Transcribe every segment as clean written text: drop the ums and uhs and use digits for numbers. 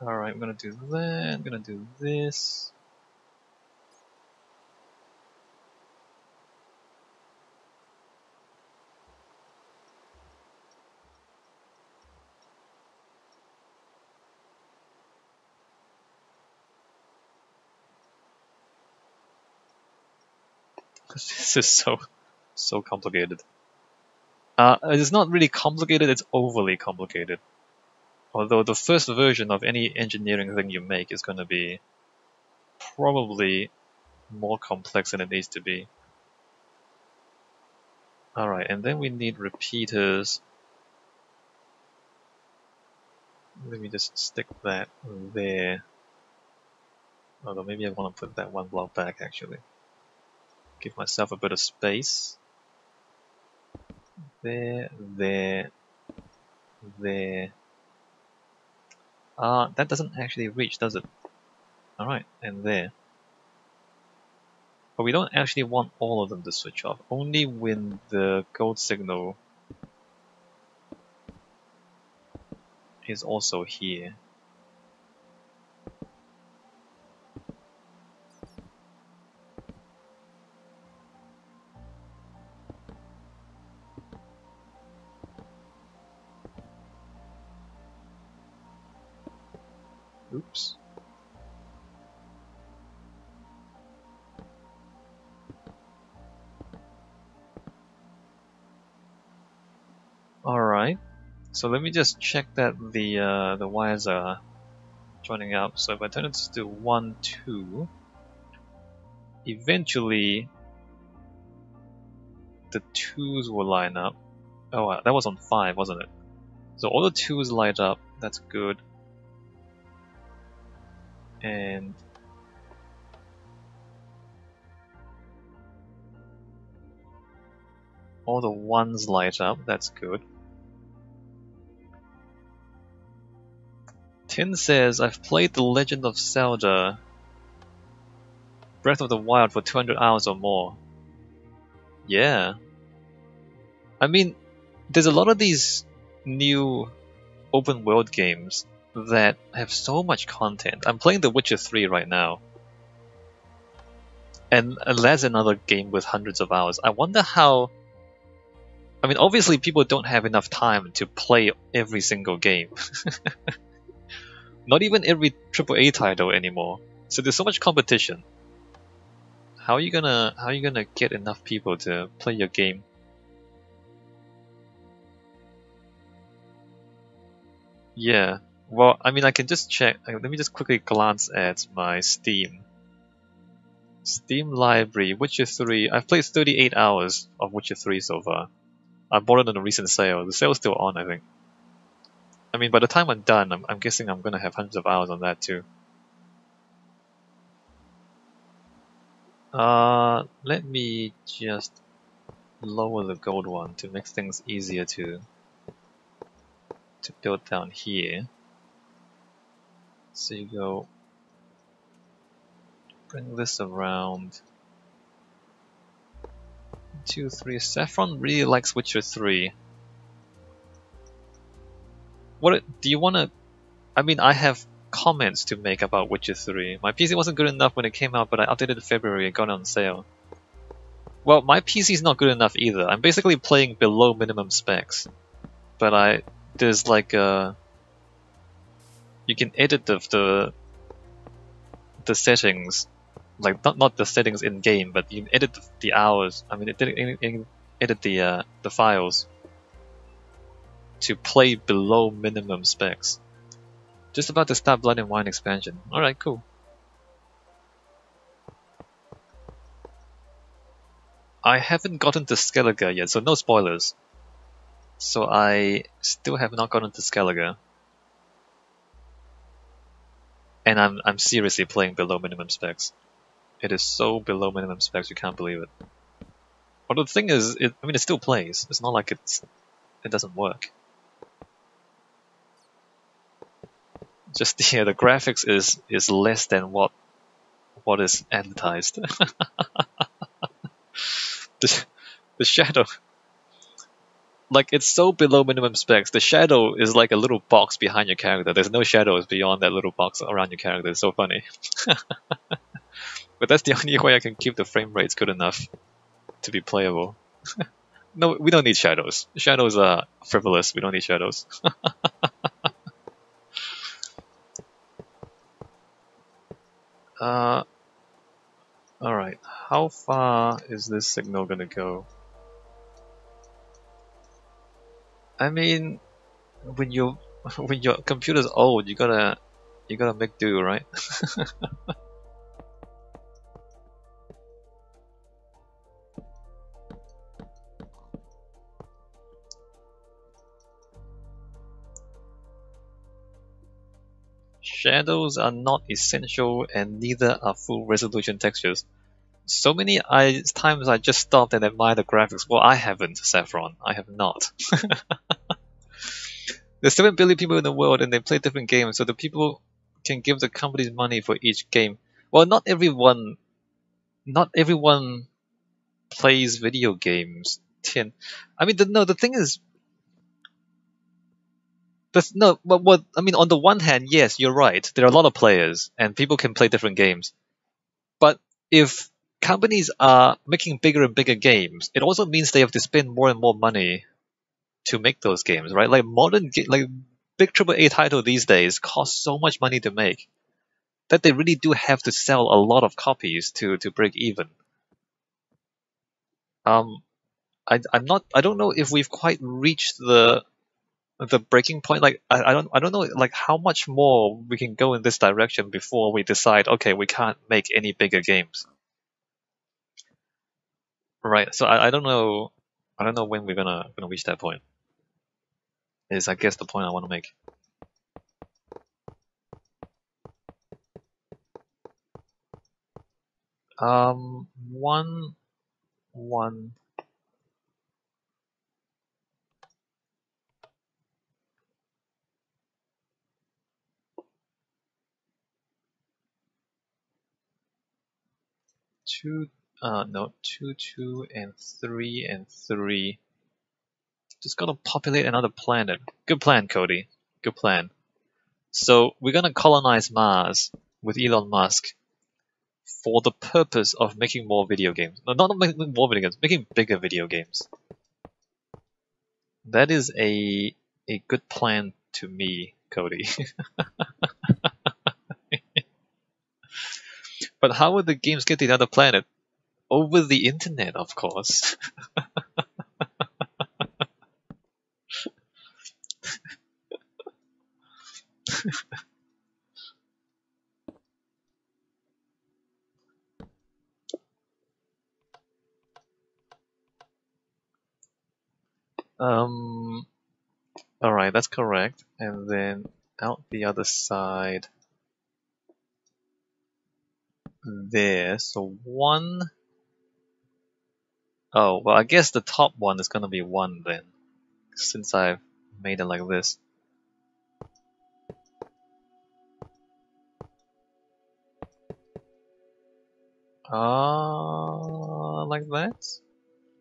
Alright, I'm gonna do that, I'm gonna do this. This is so complicated. It's not really complicated, it's overly complicated. Although the first version of any engineering thing you make is going to be probably more complex than it needs to be. Alright, and then we need repeaters. Let me just stick that there. Although maybe I want to put that one block back actually. Give myself a bit of space. There, there, there. That doesn't actually reach, does it? Alright, and there. But we don't actually want all of them to switch off. Only when the gold signal is also here. Oops. Alright, so let me just check that the wires are joining up. So if I turn it to 1, 2, eventually the 2s will line up. Oh, that was on 5, wasn't it? So all the 2s light up, that's good. And all the 1s light up, that's good. Tin says, I've played The Legend of Zelda Breath of the Wild for 200 hours or more. Yeah. I mean, there's a lot of these new open world games that have so much content. I'm playing The Witcher 3 right now. And that's another game with hundreds of hours. I wonder how... I mean, obviously people don't have enough time to play every single game. Not even every AAA title anymore. So there's so much competition. How are you gonna get enough people to play your game? Yeah. Well, I mean, I can just check. Let me just quickly glance at my Steam. Steam library, Witcher 3. I've played 38 hours of Witcher 3 so far. I bought it on a recent sale. The sale's still on, I think. I mean, by the time I'm done, I'm guessing I'm gonna have hundreds of hours on that too. Let me just lower the gold one to make things easier to build down here. So you go, bring this around. 2, 3. Saffron really likes Witcher 3. What do you want to? I mean, I have comments to make about Witcher 3. My PC wasn't good enough when it came out, but I updated in February and got it on sale. Well, my PC is not good enough either. I'm basically playing below minimum specs. But there's like a... You can edit the settings, like not the settings in game, but you can edit the hours. I mean, edit the files to play below minimum specs. Just about to start Blood and Wine expansion. Alright, cool. I haven't gotten to Skellige yet, so no spoilers. So I still have not gotten to Skellige. And I'm seriously playing below minimum specs. It is so below minimum specs, you can't believe it. But the thing is, I mean, it still plays. It's not like it doesn't work. Just the graphics is less than what is advertised. the shadow Like, it's so below minimum specs. The shadow is like a little box behind your character. There's no shadows beyond that little box around your character. It's so funny. But that's the only way I can keep the frame rates good enough to be playable. No, we don't need shadows. Shadows are frivolous. We don't need shadows. Alright. How far is this signal gonna go? I mean, when you when your computer's old, you gotta make do, right? Shadows are not essential, and neither are full resolution textures. So many times I just stopped and admired the graphics. Well, I haven't, Saffron. I have not. There's 7 billion people in the world, and they play different games, so the people can give the companies money for each game. Well, not everyone plays video games. Tin. I mean, no. The thing is, no. But what I mean, on the one hand, yes, you're right. There are a lot of players, and people can play different games. But if companies are making bigger and bigger games, it also means they have to spend more and more money to make those games, right? Like big AAA title these days cost so much money to make that they really do have to sell a lot of copies to break even. I don't know if we've quite reached the breaking point. Like I don't know like how much more we can go in this direction before we decide, okay, we can't make any bigger games. Right. So I don't know when we're gonna reach that point. Is I guess the point I want to make. One, one. Two, no, two, and 3. Just gonna populate another planet. Good plan, Cody. Good plan. So we're gonna colonize Mars with Elon Musk for the purpose of making more video games. No, not making more video games, making bigger video games. That is a good plan to me, Cody. But how would the games get to the other planet? Over the internet, of course. Alright, that's correct. And then out the other side there. So 1. Oh, well, I guess the top one is gonna be 1 then, since I've made it like this. Like that?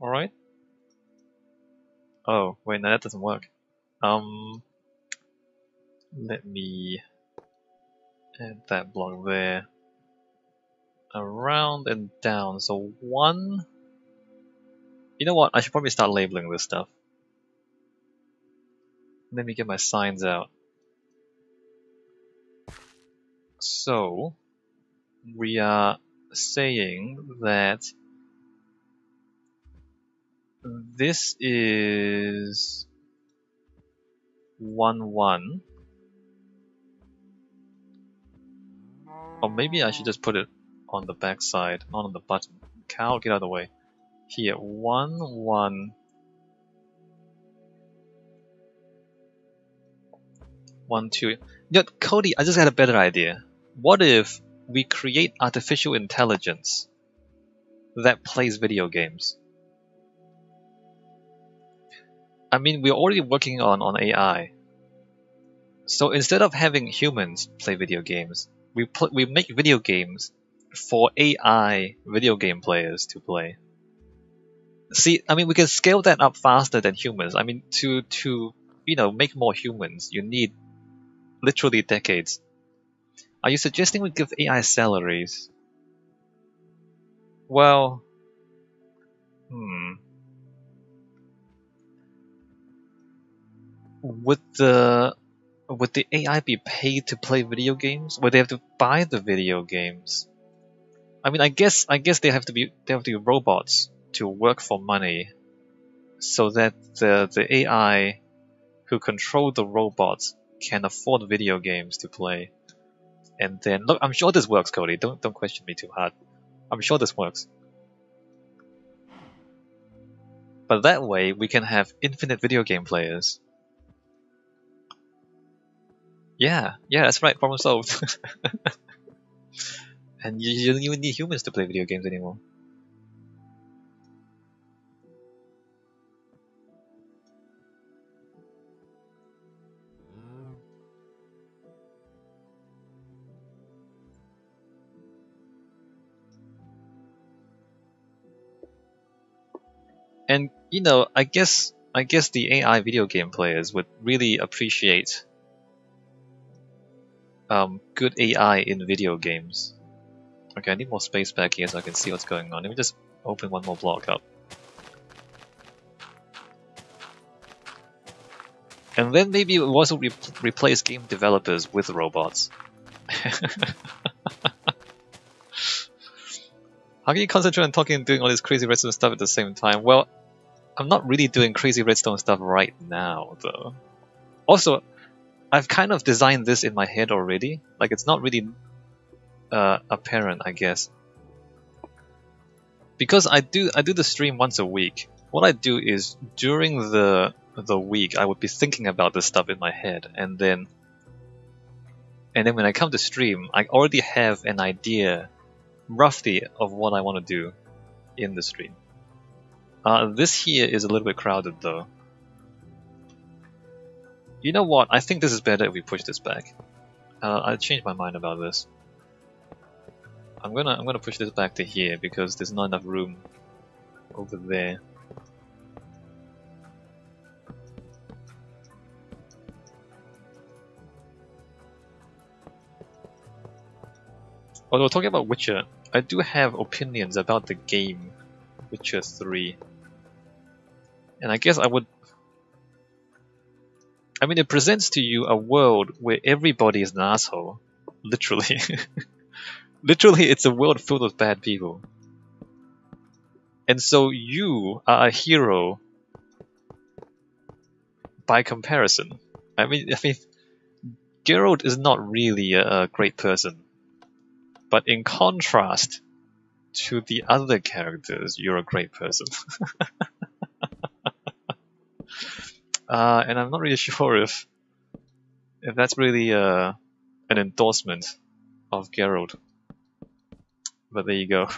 Alright. Oh, wait, no, that doesn't work. Let me add that block there. Around and down, so 1. You know what, I should probably start labeling this stuff. Let me get my signs out. So, we are saying that this is 1, or maybe I should just put it on the back side, not on the button. Cow, get out of the way. Here, 1, 1, 1, 2. Yeah, Cody, I just had a better idea. What if we create artificial intelligence that plays video games? I mean, we're already working on AI. So instead of having humans play video games, we make video games for AI video game players to play. See, I mean, we can scale that up faster than humans. I mean, to make more humans, you need literally decades. Are you suggesting we give AI salaries? Well, hmm. Would the AI be paid to play video games? Would they have to buy the video games? I mean, I guess they have to be robots to work for money, so that the AI who control the robots can afford video games to play. And then look, I'm sure this works, Cody. Don't question me too hard. I'm sure this works. But that way we can have infinite video game players. Yeah, that's right. Problem solved. And you don't even need humans to play video games anymore. And I guess the AI video game players would really appreciate good AI in video games. Okay, I need more space back here so I can see what's going on. Let me just open one more block up. And then maybe we'll also replace game developers with robots. How can you concentrate on talking and doing all this crazy redstone stuff at the same time? Well, I'm not really doing crazy redstone stuff right now, though. Also, I've kind of designed this in my head already. Like, it's not really apparent, I guess. Because I do the stream once a week. What I do is, during the week, I would be thinking about this stuff in my head, and then when I come to stream, I already have an idea, roughly, of what I want to do in the stream. This here is a little bit crowded, though. You know what? I think this is better if we push this back. I changed my mind about this. I'm gonna push this back to here because there's not enough room over there. Although talking about Witcher, I do have opinions about the game Witcher 3. And I guess I mean, it presents to you a world where everybody is an asshole. Literally. Literally, it's a world filled with bad people. And so you are a hero by comparison. I mean, Geralt is not really a great person. But in contrast to the other characters, you're a great person. And I'm not really sure if that's really an endorsement of Geralt. But there you go.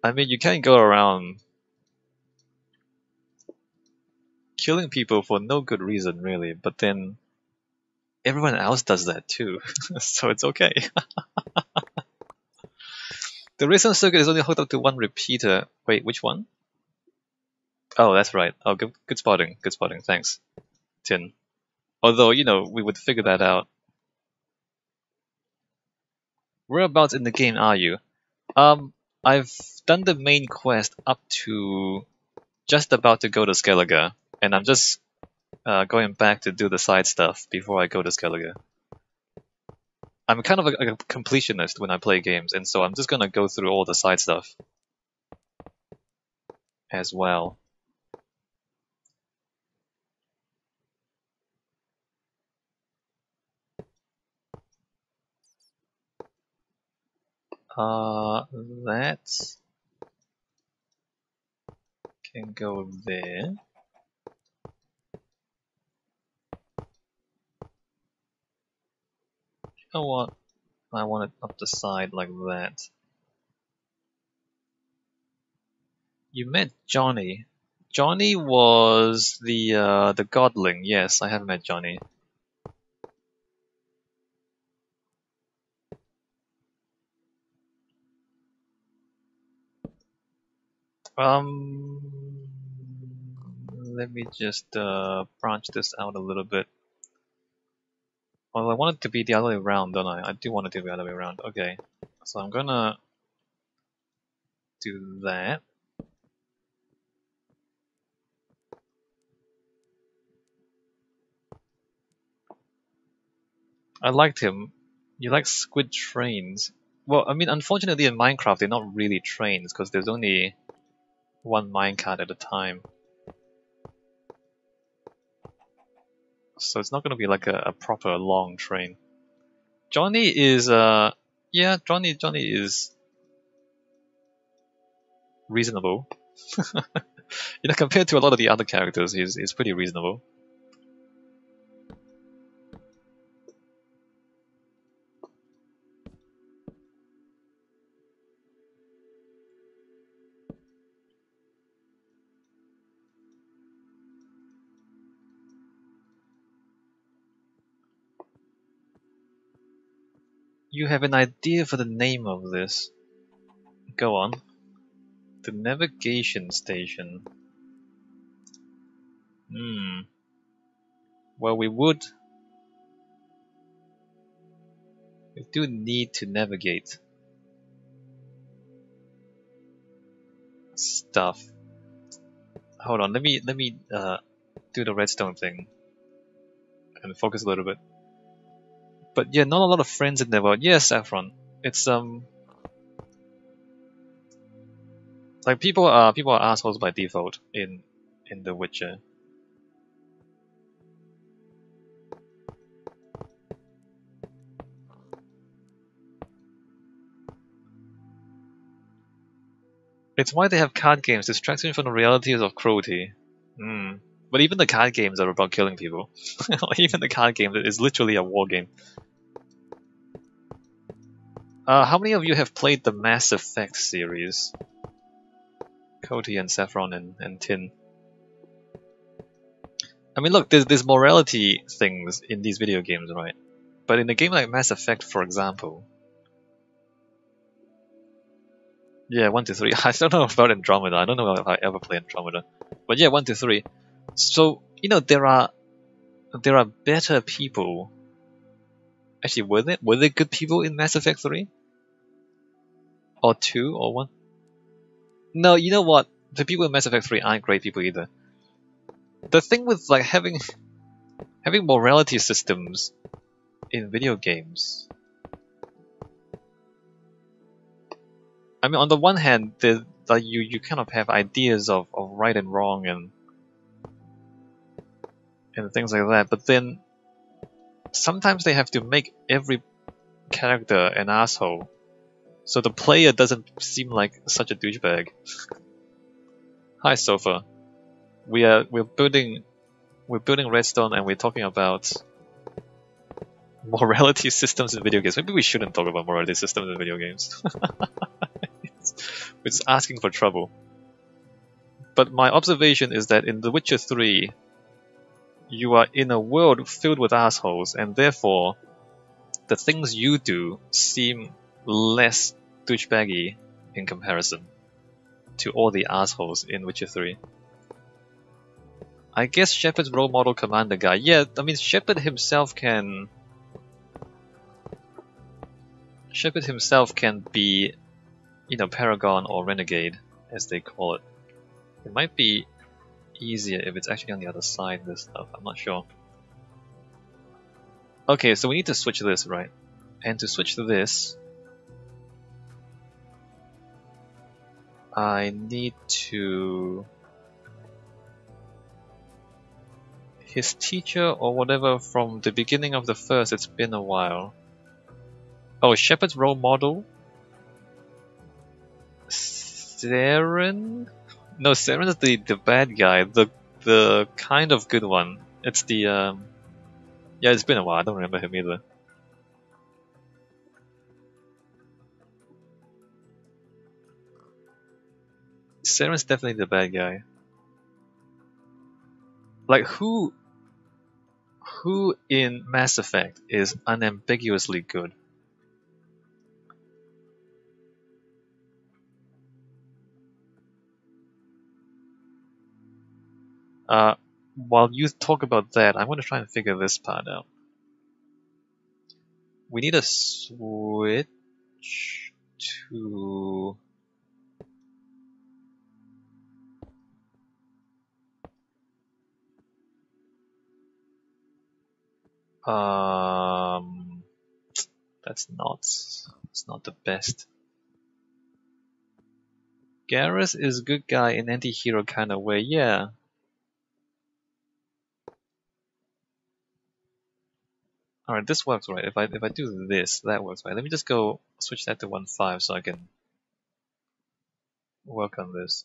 I mean, you can't go around killing people for no good reason, really, but then everyone else does that too, so it's okay. The redstone circuit is only hooked up to one repeater. Wait, which one? Oh, that's right. Oh, good spotting. Good spotting. Thanks, Tin. Although, we would figure that out. Whereabouts in the game are you? I've done the main quest up to just about to go to Skellige, and I'm just going back to do the side stuff before I go to Skellige. I'm kind of a completionist when I play games, and so I'm just gonna go through all the side stuff as well. That can go there. You know what? I want it up the side like that. You met Johnny. Johnny was the godling. Yes, I have met Johnny. Let me just branch this out a little bit. Well, I want it to be the other way around, don't I? I do want it to be the other way around. Okay, so I'm gonna do that. I liked him. You like squid trains? Well, I mean, unfortunately in Minecraft they're not really trains because there's only one minecart at a time. So it's not going to be like a proper long train. Johnny is yeah, Johnny is reasonable. You know, compared to a lot of the other characters, he's pretty reasonable. You have an idea for the name of this? Go on. The navigation station. Well, we do need to navigate stuff. Hold on, let me do the redstone thing and focus a little bit. But yeah, not a lot of friends in the world. Yes, Saffron. It's like people are assholes by default in The Witcher. It's why they have card games, distraction from the realities of cruelty. But even the card games are about killing people. Even the card game is literally a war game. How many of you have played the Mass Effect series? Cody and Saffron and Tin. I mean, look, there's morality things in these video games, right? But in a game like Mass Effect, for example, yeah, 1 to 3. I don't know about Andromeda. I don't know if I ever play Andromeda, but yeah, 1 to 3. So you know there are better people. Actually, were there good people in Mass Effect 3 or 2 or 1? No, you know what? The people in Mass Effect 3 aren't great people either. The thing with like having morality systems in video games. I mean, on the one hand, you kind of have ideas of right and wrong and things like that, but then sometimes they have to make every character an asshole, so the player doesn't seem like such a douchebag. Hi, Sofa. We're building redstone and we're talking about morality systems in video games. Maybe we shouldn't talk about morality systems in video games. We're just asking for trouble. But my observation is that in The Witcher 3, you are in a world filled with assholes, and therefore the things you do seem less douchebaggy in comparison to all the assholes in Witcher 3. I guess Shepard's role model commander guy. Yeah, I mean Shepard himself can be, you know, Paragon or Renegade, as they call it. It might be easier if it's actually on the other side of this stuff. I'm not sure. Okay, so we need to switch this, right? And to switch this, I need to... His teacher or whatever from the beginning of the first, it's been a while. Oh, Shepard's role model? Saren? No, Saren's the bad guy, the kind of good one. It's the yeah, it's been a while, I don't remember him either. Saren's definitely the bad guy. Like who in Mass Effect is unambiguously good? While you talk about that, I'm going to try and figure this part out. We need a switch to... That's not the best. Garrus is good guy in anti-hero kind of way, yeah. Alright, this works right. If I do this, that works right. Let me just go switch that to 1.5 so I can work on this.